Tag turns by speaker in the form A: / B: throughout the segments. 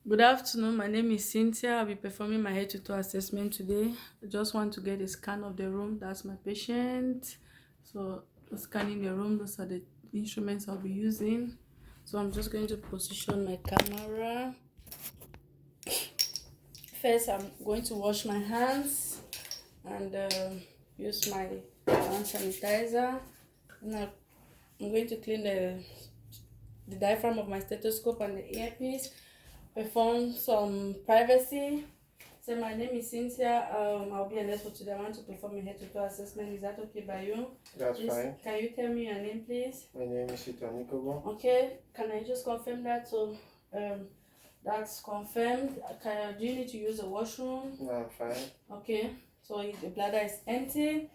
A: Good afternoon. My name is Cynthia. I'll be performing my head to toe assessment today. I just want to get a scan of the room. That's my patient. So, scanning the room, those are the instruments I'll be using. So, I'm just going to position my camera. First, I'm going to wash my hands and use my hand sanitizer. And I'm going to clean the diaphragm of my stethoscope and the earpiece. Perform some privacy. So my name is Cynthia. I'll be a nurse for today. I want to perform a head-to-toe assessment. Is that okay by you?
B: That's
A: Please,
B: fine.
A: can you tell me your name, please?
B: My name is Itani Kobo.
A: Okay. Can I just confirm that? So, that's confirmed. Do you need to use a washroom?
B: No, I'm fine.
A: Okay. So the bladder is empty.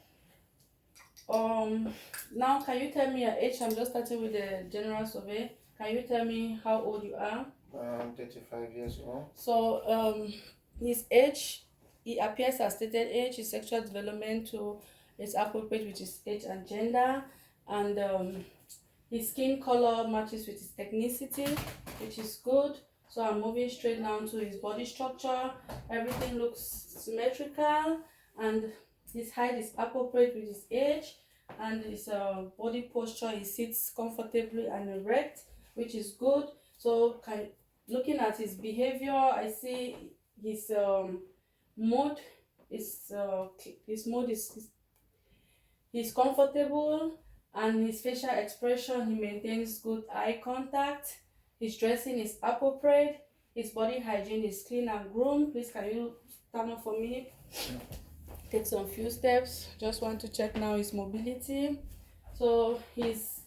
A: Now can you tell me your age? I'm just starting with the general survey. Can you tell me how old you are?
B: I'm 35 years old.
A: So, his age, he appears as stated age. His sexual development is appropriate with his age and gender, and his skin color matches with his ethnicity, which is good. So I'm moving straight now to his body structure. Everything looks symmetrical, and his height is appropriate with his age, and his body posture, he sits comfortably and erect, which is good. So looking at his behavior, I see his mood is comfortable, and his facial expression, he maintains good eye contact. His dressing is appropriate. His body hygiene is clean and groomed. Please, can you stand up for me? Take some few steps. Just want to check now his mobility. So his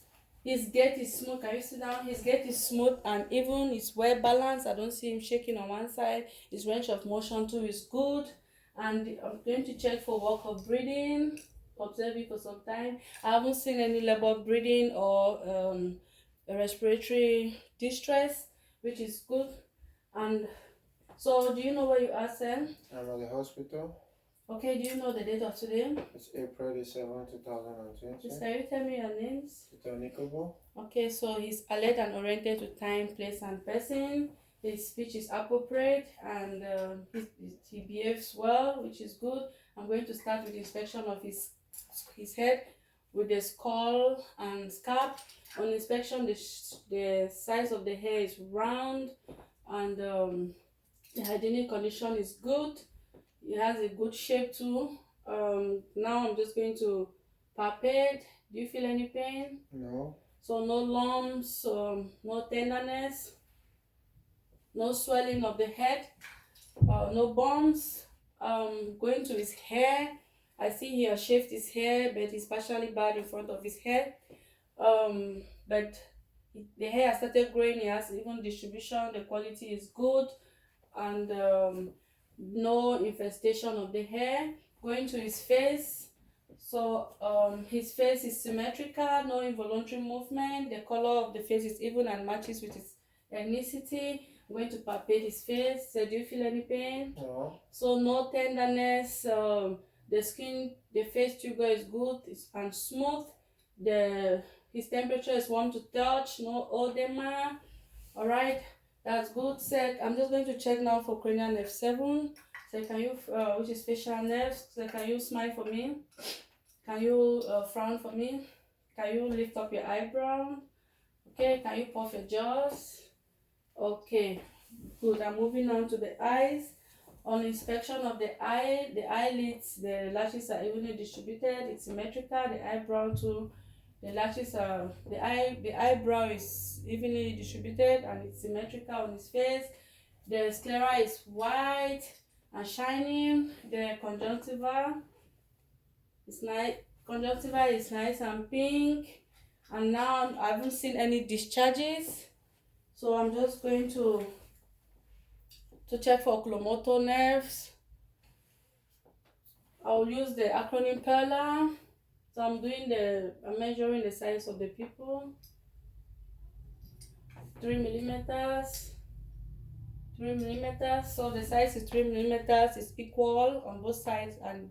A: gait is smooth. Can you sit down? His gait is smooth and even. It's well balanced. I don't see him shaking on one side. His range of motion too is good. And I'm going to check for work of breathing. Observe it for some time. I haven't seen any labored breathing or respiratory distress, which is good. And so, do you know where you are, Sam?
B: I'm at the hospital.
A: Okay, do you know the date of today?
B: It's April 7, 2020.
A: Please, can you tell me your names?
B: Itani Kobo.
A: Okay, so he's alert and oriented to time, place, and person. His speech is appropriate, and he behaves well, which is good. I'm going to start with inspection of his head with the skull and scalp. On inspection, the size of the hair is round, and the hygienic condition is good. It has a good shape too. Now I'm just going to palpate. Do you feel any pain?
B: No.
A: So no lumps, no tenderness, no swelling of the head, no bumps. Going to his hair, I see he has shaved his hair, but it's partially bald in front of his head. But the hair has started growing. He has even distribution. The quality is good, and no infestation of the hair. Going to his face. So his face is symmetrical, no involuntary movement. The color of the face is even and matches with his ethnicity. I'm going to palpate his face. So do you feel any pain?
B: No.
A: So no tenderness. The skin, the face sugar is good and smooth. His temperature is warm to touch. No edema. All right, that's good. Set. I'm just going to check now for cranial nerve 7. So can you, which is facial nerves. So can you smile for me? Can you frown for me? Can you lift up your eyebrow? Okay, can you puff your jaws? Okay, good. I'm moving on to the eyes. On inspection of the eyelids, the lashes are evenly distributed. It's symmetrical. The eyebrow too. The lashes are the eyebrow is evenly distributed and it's symmetrical on his face. The sclera is white and shining. The conjunctiva is nice. Conjunctiva is nice and pink. And now I haven't seen any discharges. So I'm just going to check for oculomotor nerves. I'll use the acronym PERLA. So I'm measuring the size of the pupil. 3 millimeters. 3 millimeters. So the size is 3 millimeters. It's equal on both sides, and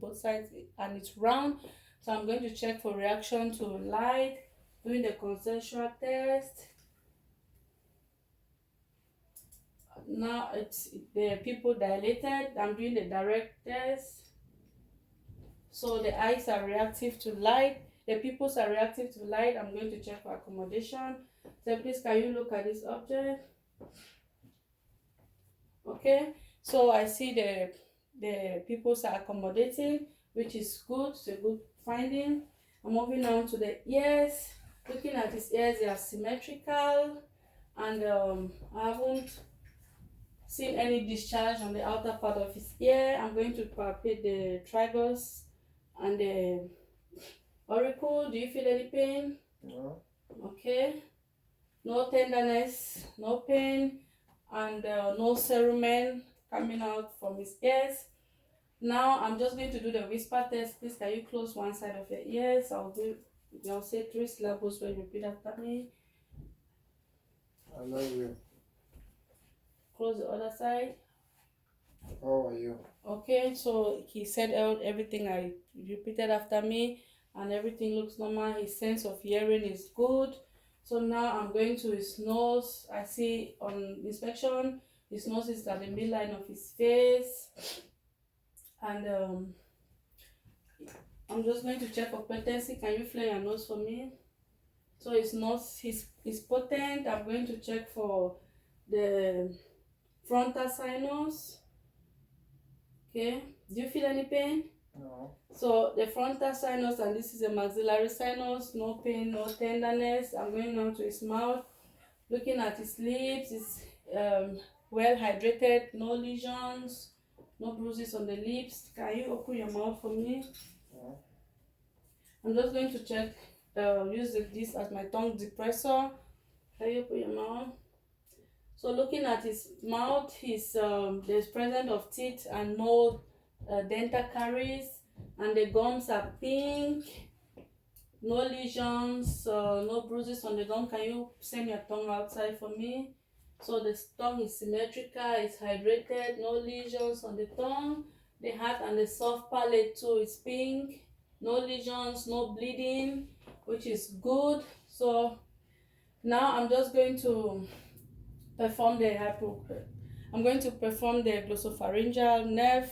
A: it's round. So I'm going to check for reaction to light, doing the consensual test. now it's the pupil dilated. I'm doing the direct test. So the eyes are reactive to light. The pupils are reactive to light. I'm going to check for accommodation. So please, can you look at this object? Okay. So I see the pupils are accommodating, which is good. It's a good finding. I'm moving on to the ears. Looking at his ears, they are symmetrical, and I haven't seen any discharge on the outer part of his ear. I'm going to palpate the tragus and the auricle. Do you feel any pain?
B: No.
A: Okay. No tenderness, no pain, and no cerumen coming out from his ears. Now I'm just going to do the whisper test. Please, can you close one side of your ears? I'll say 3 syllables when you repeat after me.
B: I love you.
A: Close the other side.
B: How are you?
A: Okay, so he said everything I repeated after me, and everything looks normal. His sense of hearing is good. So now I'm going to his nose. I see on inspection, his nose is at the midline of his face, and I'm just going to check for patency. Can you flare your nose for me? So his nose is potent. I'm going to check for the frontal sinus. Okay, do you feel any pain?
B: No.
A: So the frontal sinus, and this is a maxillary sinus, no pain, no tenderness. I'm going on to his mouth. Looking at his lips, it's well hydrated, no lesions, no bruises on the lips. Can you open your mouth for me?
B: No.
A: I'm just going to check, use this as my tongue depressor. Can you open your mouth? So looking at his mouth, there's presence of teeth and no dental caries, and the gums are pink, no lesions, no bruises on the gum. Can you send your tongue outside for me? So the tongue is symmetrical, it's hydrated, no lesions on the tongue. The heart and the soft palate too is pink, no lesions, no bleeding, which is good. So now I'm just going to perform the glossopharyngeal nerve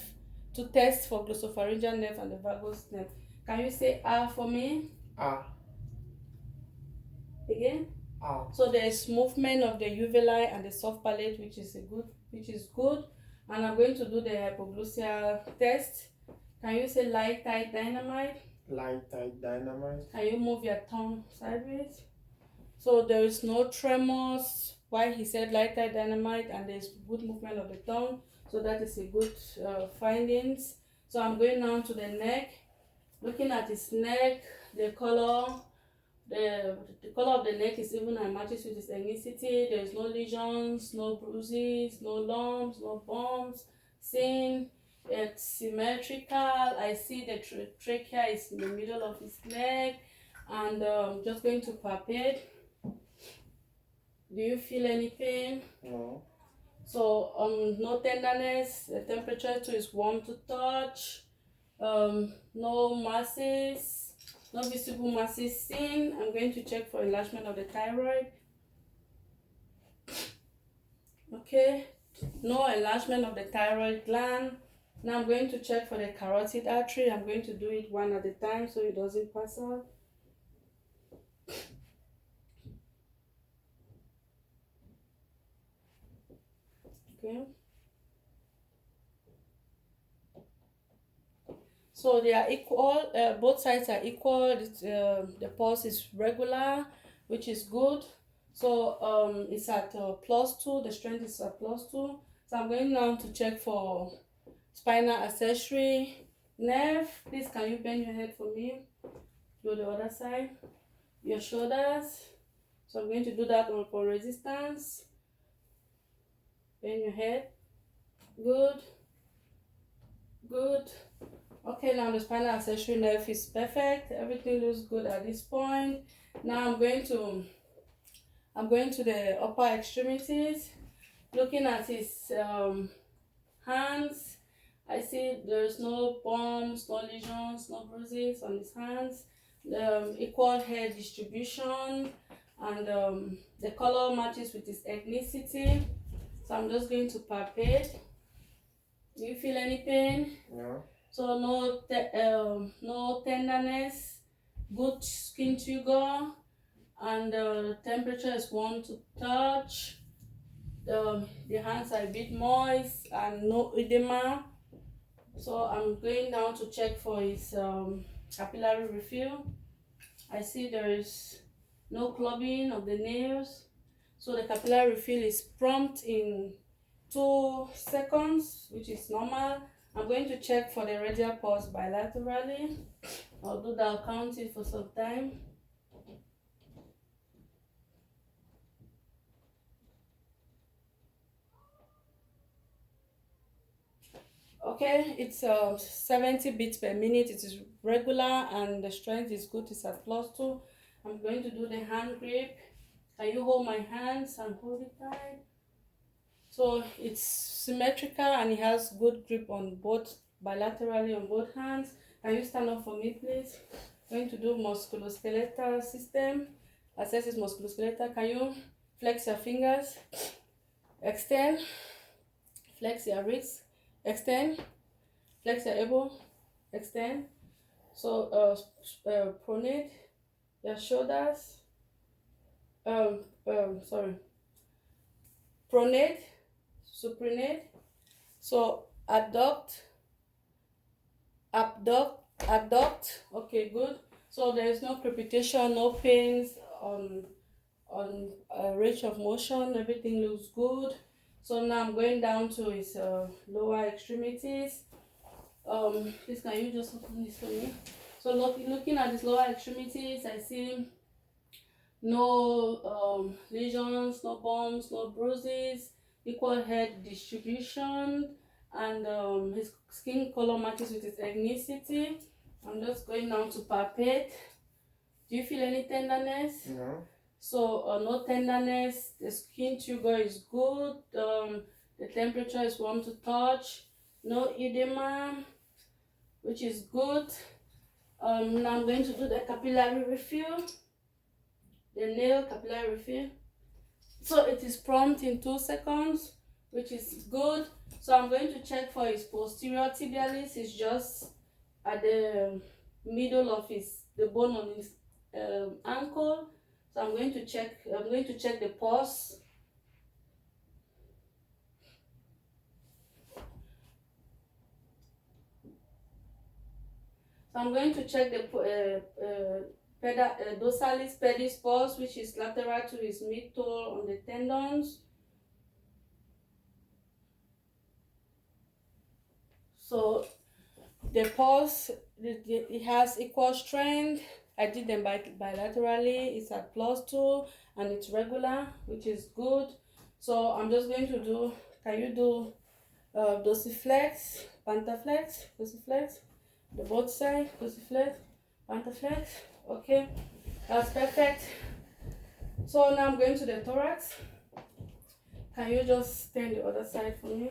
A: to test for glossopharyngeal nerve and the vagus nerve. Can you say ah for me?
B: Ah.
A: Again?
B: Ah.
A: So there is movement of the uvula and the soft palate, which is good. And I'm going to do the hypoglossal test. Can you say light, tight, dynamite?
B: Light, tight, dynamite.
A: Can you move your tongue sideways? So there is no tremors while he said light, tight, dynamite, and there's good movement of the tongue. So that is a good findings. So I'm going now to the neck. Looking at his neck, the color of the neck is even and matches with his ethnicity. There's no lesions, no bruises, no lumps, no bumps seen. It's symmetrical. I see the trachea is in the middle of his neck, and just going to palpate. Do you feel any pain?
B: No.
A: So no tenderness. The temperature too is warm to touch. No masses, no visible masses seen. I'm going to check for enlargement of the thyroid. Okay, no enlargement of the thyroid gland. Now I'm going to check for the carotid artery. I'm going to do it one at a time so it doesn't pass out. Okay. So they are equal, both sides are equal. The pulse is regular, which is good. So it's at +2, the strength is at +2. So I'm going now to check for spinal accessory nerve. Please, can you bend your head for me? Do the other side. Your shoulders. So I'm going to do that on resistance. Bend your head. Good. Good. Okay, now the spinal accessory nerve is perfect. Everything looks good at this point. Now I'm going to the upper extremities. Looking at his hands, I see there's no bumps, no lesions, no bruises on his hands. Equal hair distribution, and the color matches with his ethnicity. So I'm just going to palpate. Do you feel any pain?
B: No.
A: So no tenderness, good skin trigger, and the temperature is 1 to touch. The hands are a bit moist and no edema. So I'm going down to check for his capillary refill. I see there is no clubbing of the nails. So the capillary refill is prompt in 2 seconds, which is normal. I'm going to check for the radial pulse bilaterally. Although I'll count it for some time. Okay, it's 70 beats per minute. It is regular and the strength is good. It's at +2. I'm going to do the hand grip. Can you hold my hands and hold it tight? So it's symmetrical and it has good grip on both, bilaterally on both hands. Can you stand up for me, please? I'm going to do musculoskeletal system. Assess is musculoskeletal. Can you flex your fingers? Extend. Flex your wrist. Extend. Flex your elbow. Extend. So pronate your shoulders. Pronate, supinate. So adduct, abduct. Okay, good. So there is no crepitation, no pains on range of motion. Everything looks good. So now I'm going down to his lower extremities. Please can you just open this for me? So looking at his lower extremities, I see no lesions, no bumps, no bruises, equal head distribution, and his skin color matches with his ethnicity. I'm just going down to palpate. Do you feel any tenderness?
B: No.
A: So no tenderness. The skin trigger is good. The temperature is 1 to touch. No edema, which is good. Now I'm going to do the capillary refill. The nail capillary refill. So it is prompt in 2 seconds, which is good. So I'm going to check for his posterior tibialis. It's just at the middle of the bone on his ankle. So I'm going to check the pulse. So I'm going to check the dorsalis pedis pulse, which is lateral to his mid-toe on the tendons. So the pulse, it has equal strength. I did them bilaterally. It's at +2 and it's regular, which is good. So I'm just going to do, can you do dorsiflex, pantaflex, dorsiflex, the both side, dorsiflex, pantaflex. Okay, that's perfect. So now I'm going to the thorax. Can you just stand the other side for me?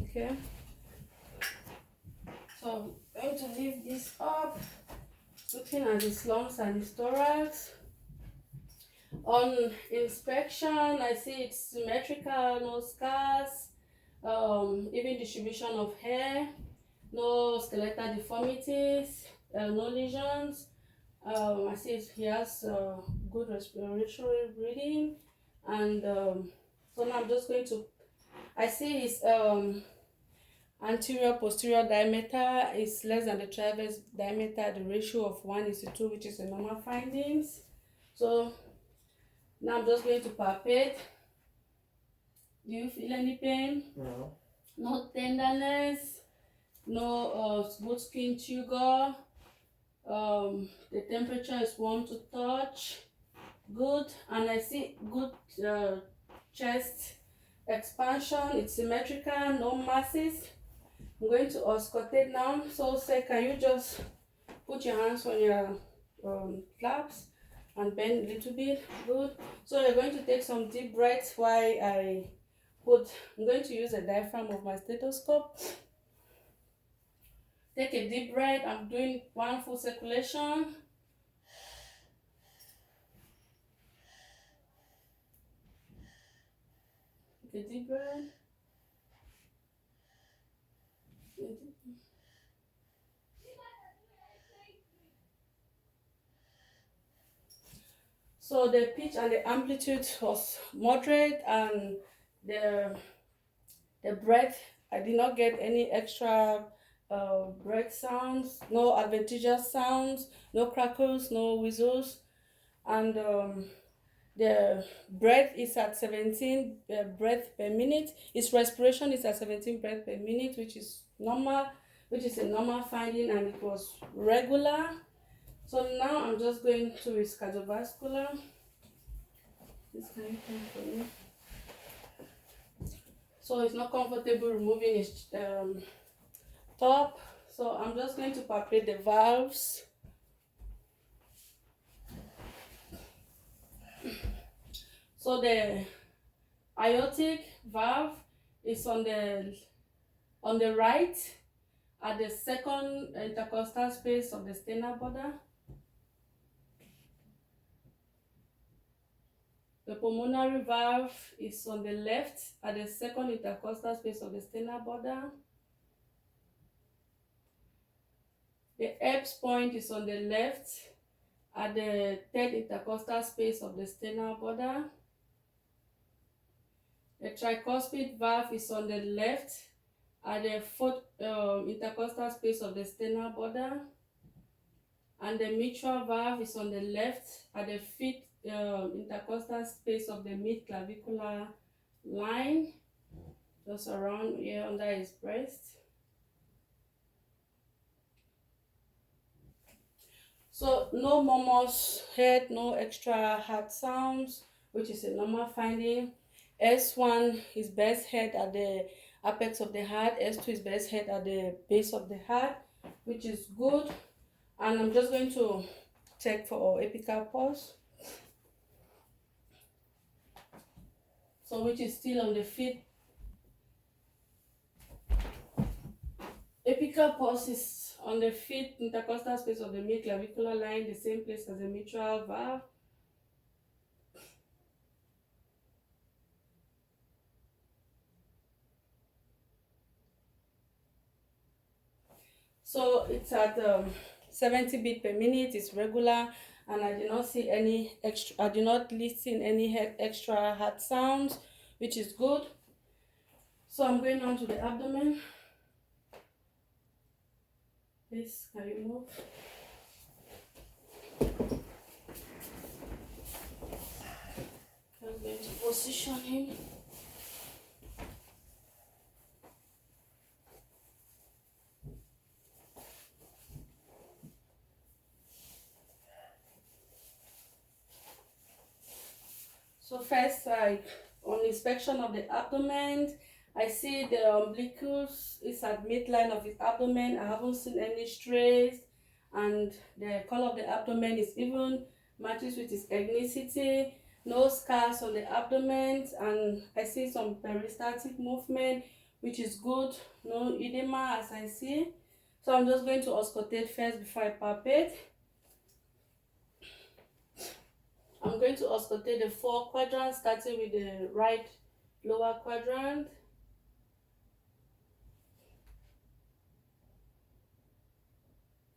A: Okay. So I'm going to lift this up, looking at his lungs and his thorax. On inspection, I see it's symmetrical, no scars, even distribution of hair, no skeletal deformities, no lesions. I see he has good respiratory breathing, and so now I'm just going to, I see his anterior posterior diameter is less than the transverse diameter, the ratio of 1:2, which is the normal findings. So now I'm just going to palpate. Do you feel any pain?
B: No.
A: No tenderness, no smooth skin trigger. The temperature is 1 to touch. Good, and I see good chest expansion. It's symmetrical, no masses. I'm going to auscultate now. So say, can you just put your hands on your flaps and bend a little bit? Good. So you're going to take some deep breaths while I'm going to use the diaphragm of my stethoscope. Take a deep breath. I'm doing 1 full circulation. a deep breath. So the pitch and the amplitude was moderate, and the breath, I did not get any extra breath sounds, no adventitious sounds, no crackles, no whistles, and the breath is at 17 breath per minute. Its respiration is at 17 breath per minute, which is normal, which is a normal finding, and it was regular. So now I'm just going to his cardiovascular. This kind of thing for me. So it's not comfortable removing his top. So I'm just going to palpate the valves. So the aortic valve is on the right at the second intercostal space of the sternal border. The pulmonary valve is on the left at the second intercostal space of the sternal border. The Erb's point is on the left at the third intercostal space of the sternal border. The tricuspid valve is on the left at the fourth intercostal space of the sternal border. And the mitral valve is on the left at the fifth intercostal space of the mid-clavicular line, just around here under his breast. So no murmurs heard, no extra heart sounds, which is a normal finding. S1 is best heard at the apex of the heart. S2 is best heard at the base of the heart, which is good. And I'm just going to check for apical pulse. So which is still on the fifth. Apical pulse is on the fifth intercostal space of the mid-clavicular line, the same place as the mitral valve. So it's at 70 beats per minute. It's regular, and I did not see any extra. I did not listen any extra heart sounds, which is good. So I'm going on to the abdomen. Please, can you move? I'm going to position him. So first, on inspection of the abdomen, I see the umbilicus is at midline of his abdomen. I haven't seen any strays, and the color of the abdomen is even, matches with his ethnicity. No scars on the abdomen, and I see some peristaltic movement, which is good. No edema as I see. So I'm just going to auscultate first before I palpate. I'm going to auscultate the 4 quadrants, starting with the right lower quadrant.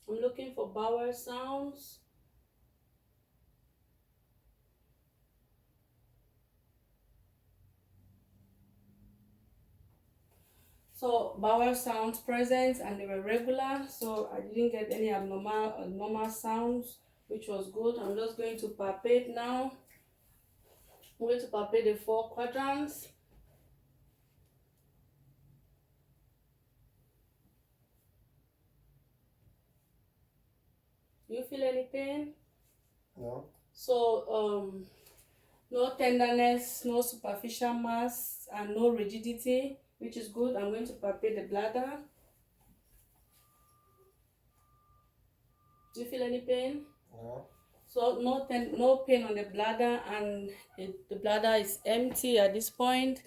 A: I'm looking for bowel sounds. So bowel sounds present, and they were regular, so I didn't get any abnormal sounds, which was good. I'm just going to palpate now. I'm going to palpate the 4 quadrants. Do you feel any pain?
B: No.
A: So no tenderness, no superficial mass, and no rigidity, which is good. I'm going to palpate the bladder. Do you feel any pain?
B: No.
A: So no pain on the bladder, and the bladder is empty at this point.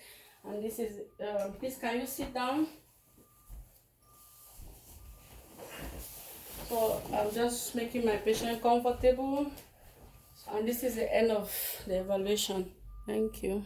A: And this is, please can you sit down? So I'm just making my patient comfortable. And this is the end of the evaluation. Thank you.